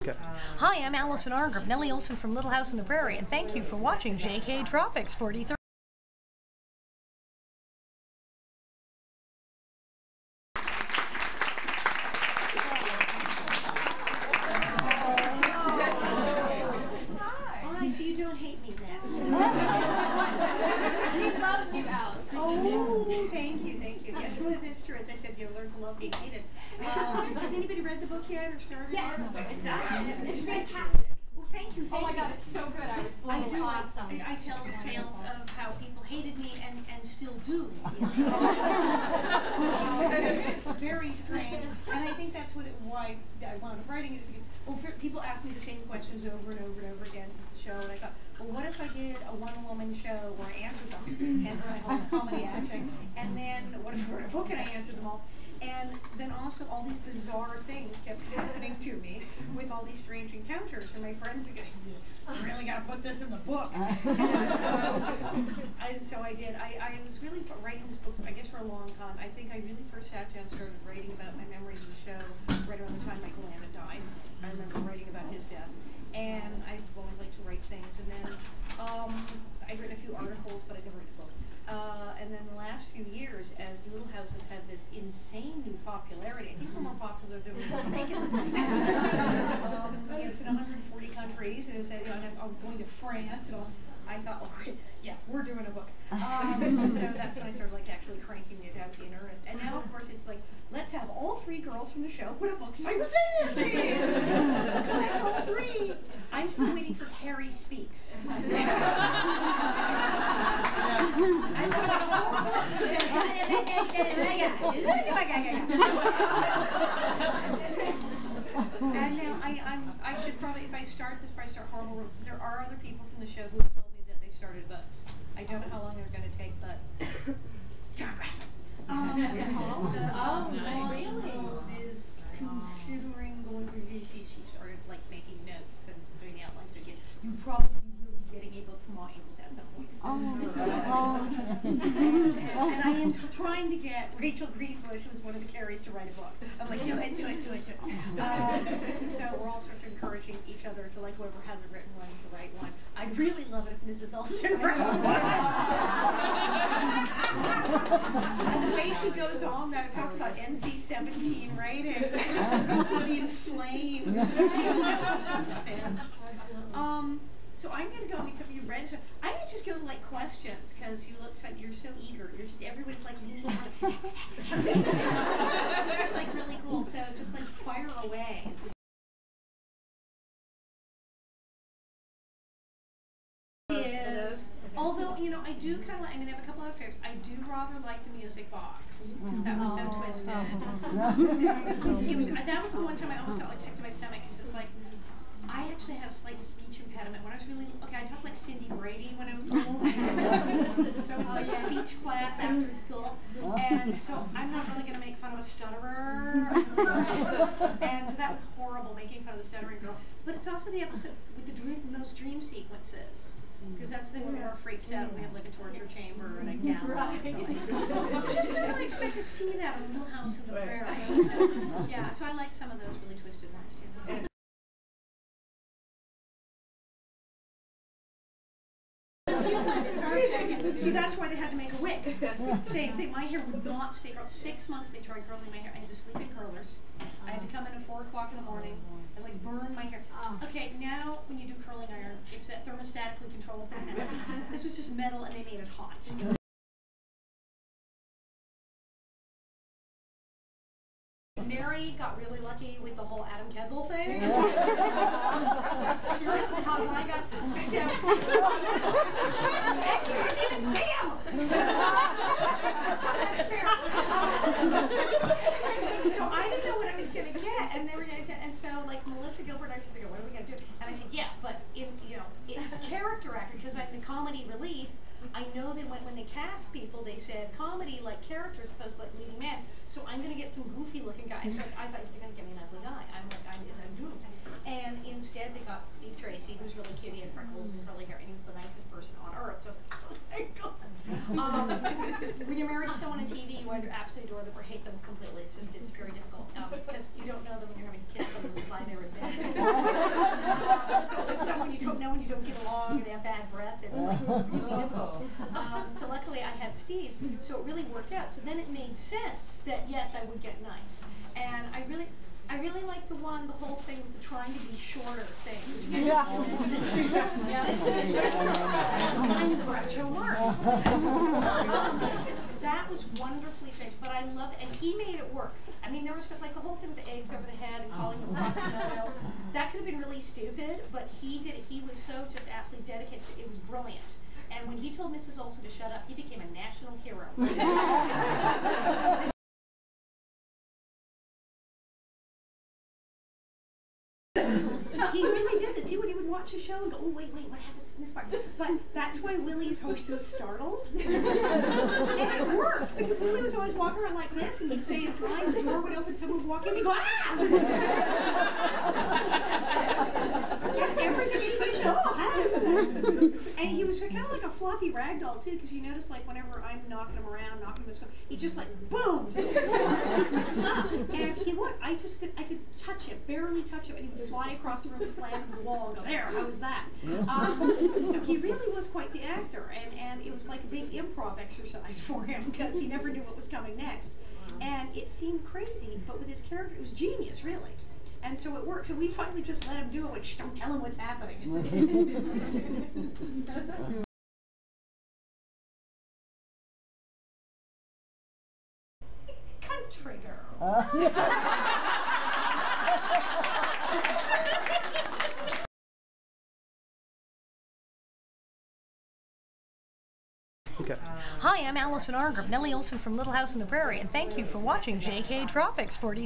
Okay. Hi, I'm Alison Arngrim, Nellie Oleson from Little House on the Prairie, and thank you for watching JK Tropics 43. Hi, so you don't hate me then? He loves you, Alice. Oh, thank you, thank you. Yes, well, it's true. As I said, you learn to love being hated. Has anybody read the book yet or started? Yes, it's fantastic. Well, thank you, thank you. Oh my God, it's so good. I was blown away. Awesome. I tell tales of how people hated me and still do. It's very strange, and I think that's why I wound up writing it, because people ask me the same questions over and over and over again since the show, and I thought, well, what if I did a one-woman show where I answered them, hence my whole comedy acting, and then what if I wrote a book and I answered them all? And then also all these bizarre things kept happening to me with all these strange encounters, and my friends would go, you really got to put this in the book. And so I did. I was really writing this book, I guess, for a long time. I think I really first sat down and started writing about my memories of the show right around the time Michael Landon died. I remember writing about his death. And I've always liked to write things. And then I've written a few articles, but I've never written a book. And then the last few years, as Little House has had this insane new popularity, I think we're more popular than we were thinking. It's in 140 countries, and I'm going to France, and I thought, oh great, yeah, we're doing a book. So that's when I started actually cranking it out in earnest. And now, of course, it's like, let's have all three girls from the show put a book simultaneously. Collect all three. I'm still waiting for Carrie Speaks. And now I should probably, if I start this, probably start horrible rules. There are other people from the show who have told me that they started books. I don't know how long they're going to take, but is considering going through this. She started making notes and doing the outlines again. You probably will be getting a book from Angels at some point. And I am trying to get Rachel Greenbush, who was one of the Carries, to write a book. I'm like, do it. So we're all sorts of encouraging each other to, whoever hasn't written one, to write one. I'd really love it if Mrs. Olsen wrote one. And the way she goes on, that talk about NC-17 writing, the inflamed. So I'm going to go with some of you read. So I'm going to just go to questions, because you look like you're so eager. You're just, everybody's leaning on. This is really cool. So just fire away. Although, I do kind of I have a couple other favorites. I do rather like the music box, because that was so twisted. That was the one time I almost got sick to my stomach, because it's I actually had a slight speech impediment when I was really, I took Cindy Brady when I was little. So I went to speech class after school. And so I'm not really going to make fun of a stutterer. And so that was horrible, making fun of the stuttering girl. But it's also the episode with those dream sequences. Because that's the thing when we're freaks out, we have a torture chamber and a gallows. I just didn't really expect to see that in a Little House in the Prairie. So, yeah, so I like some of those really twisted ones too. See, that's why they had to make a wig. Same thing, my hair would not stay curled. 6 months they tried curling my hair. I had to sleep in curlers. I had to come in at 4 o'clock in the morning and burn my hair. Okay, now when you do curling iron, it's that thermostatically controlled thing. This was just metal and they made it hot. Mary got really lucky with the whole Adam Kendall thing. Seriously, how did I got so next we didn't even see him. So unfair. So I didn't know what I was gonna get, and they were gonna get, and so Melissa Gilbert, I said, what are we gonna do? And I said, yeah, but it's character actor, because I'm the comedy relief. I know that when they cast people, they said comedy character as opposed to leading man. So I I'm going to get some goofy looking guy. So I thought they're going to get me an ugly guy. I'm doomed. And instead they got Steve Tracy, who's really cute. He had freckles and curly hair, and he was the nicest person on earth. So I was like, oh, thank God. When you're married to someone on TV, you either absolutely adore them or hate them completely. It's very difficult because you don't know them when you're having to kiss them and lie there in bed. So if it's someone you don't know and you don't get along and they have bad breath, it's like really difficult. So luckily I had Steve, so it really worked out. So then it made sense that yes, I would get nice, and I really like the whole thing with the trying to be shorter thing. Yeah. I'm Groucho Marx. That was wonderfully staged, but I loved it, and he made it work. I mean, there was stuff like the whole thing with the eggs over the head and calling him Quasimodo. That could have been really stupid, but he did it. He was so just absolutely dedicated. It was brilliant. And when he told Mrs. Oleson to shut up, he became a national hero. He really did this. He would watch a show and go, oh, wait, what happens in this part? But that's why Willie is always so startled. And it worked, because Willie was always walking around like this, and he'd say his line, the door would open, someone would walk in, and he'd go, ah! And everything he did, oh, ah! And he was kind of like a floppy rag doll, too, because you notice, like, whenever I'm knocking him around, knocking him, he just like, boom! And he would, I could touch him, barely touch him, and he would fly across the room and slam into the wall and go, there, how was that? So he really was quite the actor, and it was like a big improv exercise for him, because he never knew what was coming next. And it seemed crazy, but with his character, it was genius, really. And so it worked. So we finally just let him do it, which don't tell him what's happening. Country girl. Okay. Hi, I'm Alison Arngrim, Nellie Oleson from Little House on the Prairie, and thank you for watching JK Tropics 43.